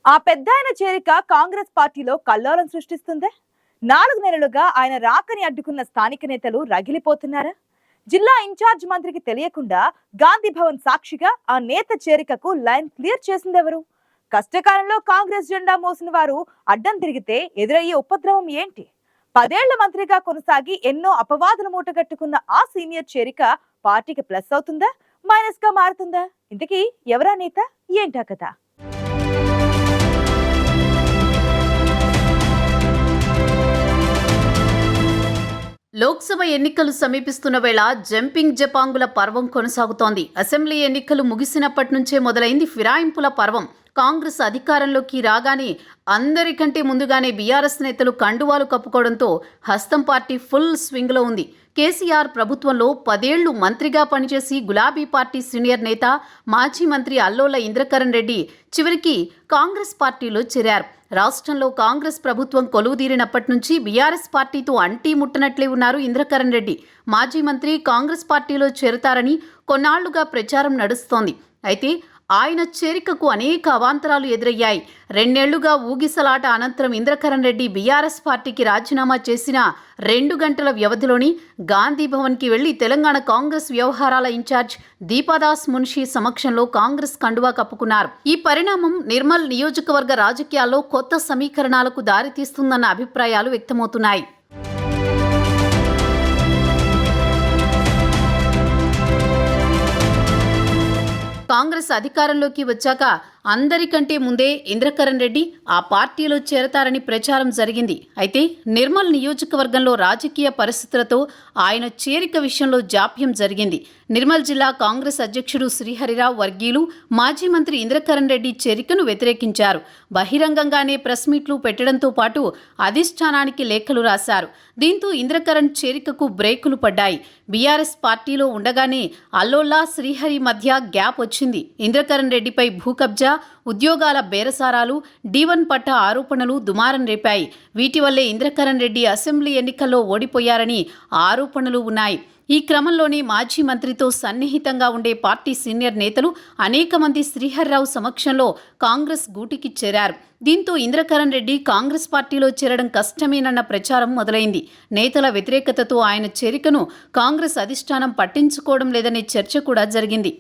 ఆ పెద్దాయన చేరిక కాంగ్రెస్ పార్టీలో కల్లోలం సృష్టిస్తుందే. 4 నెలలుగా ఆయన రాకని అడ్డుకున్న స్థానిక నేతలు రగిలిపోతున్నారా? జిల్లా ఇన్ఛార్జ్ మంత్రికి తెలియకుండా గాంధీ భవన్ సాక్షిగా ఆ నేత చేరికకు లైన్ క్లియర్ చేసిందెవరు? కష్టకాలంలో కాంగ్రెస్ జెండా మోసిన వారు అడ్డం తిరిగితే ఎదురయ్యే ఉపద్రవం ఏంటి? 10 ఏళ్ల మంత్రిగా కొనసాగి ఎన్నో అపవాదులు మూటగట్టుకున్న ఆ సీనియర్ చేరిక పార్టీకి ప్లస్ అవుతుందా, మైనస్ గా మారుతుందా? ఇంతకీ ఎవరా నేత, ఏంటా కథ? లోక్సభ ఎన్నికలు సమీపిస్తున్న వేళ జంపింగ్ జపాంగుల పర్వం కొనసాగుతోంది. అసెంబ్లీ ఎన్నికలు ముగిసినప్పటి నుంచే మొదలైంది ఫిరాయింపుల పర్వం. కాంగ్రెస్ అధికారంలోకి రాగానే అందరికంటే ముందుగానే బీఆర్ఎస్ నేతలు కండువాలు కప్పుకోవడంతో హస్తం పార్టీ ఫుల్ స్వింగ్లో ఉంది. కేసీఆర్ ప్రభుత్వంలో 10 ఏళ్లు మంత్రిగా పనిచేసి గులాబీ పార్టీ సీనియర్ నేత మాజీ మంత్రి అల్లోల ఇంద్రకరణ్ రెడ్డి చివరికి కాంగ్రెస్ పార్టీలో చేరారు. రాష్ట్రంలో కాంగ్రెస్ ప్రభుత్వం కొలువుదీరినప్పటి నుంచి బీఆర్ఎస్ పార్టీతో అంటీ ముట్టనట్లే ఉన్నారు ఇంద్రకరణ్ రెడ్డి. మాజీ మంత్రి కాంగ్రెస్ పార్టీలో చేరతారని కొన్నాళ్లుగా ప్రచారం నడుస్తోంది. అయితే ఆయన చేరికకు అనేక అవాంతరాలు ఎదురయ్యాయి. 2 ఏళ్లుగా ఊగిసలాట అనంతరం ఇంద్రకరణ్ రెడ్డి బీఆర్ఎస్ పార్టీకి రాజీనామా చేసిన 2 గంటల వ్యవధిలోని గాంధీ భవన్కి వెళ్లి తెలంగాణ కాంగ్రెస్ వ్యవహారాల ఇన్ఛార్జ్ దీపాదాస్ మున్షి సమక్షంలో కాంగ్రెస్ కండువా కప్పుకున్నారు. ఈ పరిణామం నిర్మల్ నియోజకవర్గ రాజకీయాల్లో కొత్త సమీకరణాలకు దారితీస్తుందన్న అభిప్రాయాలు వ్యక్తమవుతున్నాయి. కాంగ్రెస్ అధికారంలోకి వచ్చాక అందరికంటే ముందే ఇంద్రకరణ్ రెడ్డి ఆ పార్టీలో చేరతారని ప్రచారం జరిగింది. అయితే నిర్మల్ నియోజకవర్గంలో రాజకీయ పరిస్థితులతో ఆయన చేరిక విషయంలో జాప్యం జరిగింది. నిర్మల్ జిల్లా కాంగ్రెస్ అధ్యక్షుడు శ్రీహరిరావు వర్గీయులు మాజీ మంత్రి ఇంద్రకరణ్ రెడ్డి చేరికను వ్యతిరేకించారు. బహిరంగంగానే ప్రెస్ మీట్లు పెట్టడంతో పాటు అధిష్టానానికి లేఖలు రాశారు. దీంతో ఇంద్రకరణ్ చేరికకు బ్రేకులు పడ్డాయి. బీఆర్ఎస్ పార్టీలో ఉండగానే అల్లోలా శ్రీహరి మధ్య గ్యాప్ వచ్చింది. ఇంద్రకరణ్ రెడ్డిపై భూకబ్జా, ఉద్యోగాల బేరసారాలు, D1 పట్టా ఆరోపణలు దుమారం రేపాయి. వీటి వల్లే ఇంద్రకరణ్ రెడ్డి అసెంబ్లీ ఎన్నికల్లో ఓడిపోయారని ఆరోపణలు ఉన్నాయి. ఈ క్రమంలోనే మాజీ మంత్రితో సన్నిహితంగా ఉండే పార్టీ సీనియర్ నేతలు అనేక మంది శ్రీహరిరావు సమక్షంలో కాంగ్రెస్ గూటికి చేరారు. దీంతో ఇంద్రకరణ్ రెడ్డి కాంగ్రెస్ పార్టీలో చేరడం కష్టమేనన్న ప్రచారం మొదలైంది. నేతల వ్యతిరేకతతో ఆయన చేరికను కాంగ్రెస్ అధిష్టానం పట్టించుకోవడం లేదనే చర్చ కూడా జరిగింది.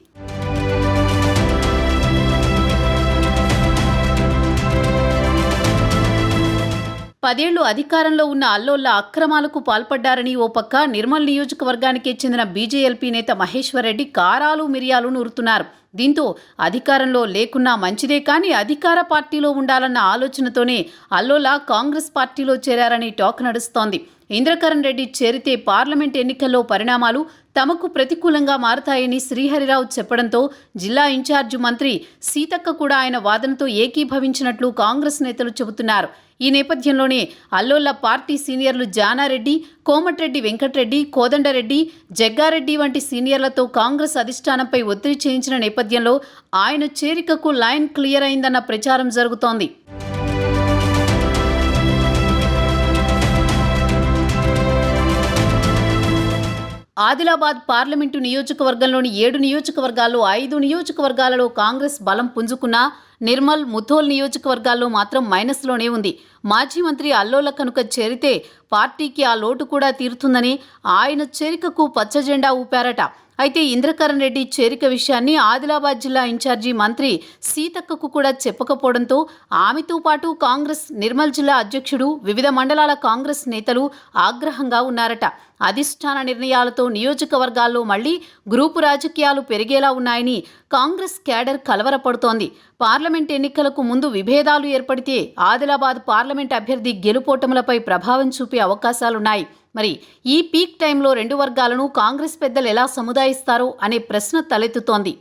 పదేళ్లు అధికారంలో ఉన్న అల్లోల అక్రమాలకు పాల్పడ్డారని ఓ పక్క నిర్మల్ నియోజకవర్గానికి చెందిన బీజేఎల్పీ నేత మహేశ్వర్ రెడ్డి కారాలు మిరియాలు నూరుతున్నారు. దీంతో అధికారంలో లేకున్నా మంచిదే కానీ అధికార పార్టీలో ఉండాలన్న ఆలోచనతోనే అల్లోల కాంగ్రెస్ పార్టీలో చేరారని టాక్ నడుస్తోంది. ఇంద్రకరణ్ రెడ్డి చేరితే పార్లమెంట్ ఎన్నికల్లో పరిణామాలు తమకు ప్రతికూలంగా మారతాయని శ్రీహరిరావు చెప్పడంతో జిల్లా ఇన్ఛార్జి మంత్రి సీతక్క కూడా ఆయన వాదనతో ఏకీభవించినట్లు కాంగ్రెస్ నేతలు చెబుతున్నారు. ఈ నేపథ్యంలోనే అల్లోల పార్టీ సీనియర్లు జానారెడ్డి, కోమటిరెడ్డి వెంకటరెడ్డి, కోదండరెడ్డి, జగ్గారెడ్డి వంటి సీనియర్లతో కాంగ్రెస్ అధిష్టానంపై ఒత్తిడి చేయించిన నేపథ్యంలో ఆయన చేరికకు లైన్ క్లియర్ అయిందన్న ప్రచారం జరుగుతోంది. ఆదిలాబాద్ పార్లమెంటు నియోజకవర్గంలోని 7 నియోజకవర్గాల్లో 5 నియోజకవర్గాలలో కాంగ్రెస్ బలం పుంజుకున్నా నిర్మల్, ముథోల్ నియోజకవర్గాల్లో మాత్రం మైనస్లోనే ఉంది. మాజీ మంత్రి అల్లోల కనుక చేరితే పార్టీకి ఆ లోటు కూడా తీరుతుందని ఆయన చేరికకు పచ్చజెండా ఊపారట. అయితే ఇంద్రకరణ్ రెడ్డి చేరిక విషయాన్ని ఆదిలాబాద్ జిల్లా ఇన్ఛార్జి మంత్రి సీతక్కకు కూడా చెప్పకపోవడంతో ఆమెతో పాటు కాంగ్రెస్ నిర్మల్ జిల్లా అధ్యక్షుడు, వివిధ మండలాల కాంగ్రెస్ నేతలు ఆగ్రహంగా ఉన్నారట. అధిష్టాన నిర్ణయాలతో నియోజకవర్గాల్లో మళ్లీ గ్రూపు రాజకీయాలు పెరిగేలా ఉన్నాయని కాంగ్రెస్ క్యాడర్ కలవరపడుతోంది. పార్లమెంట్ ఎన్నికలకు ముందు విభేదాలు ఏర్పడితే ఆదిలాబాద్ పార్లమెంట్ అభ్యర్థి గెలుపోటములపై ప్రభావం చూపే అవకాశాలున్నాయి. మరి ఈ పీక్ టైంలో 2 వర్గాలను కాంగ్రెస్ పెద్దలు ఎలా సముదాయిస్తారో అనే ప్రశ్న తలెత్తుతోంది.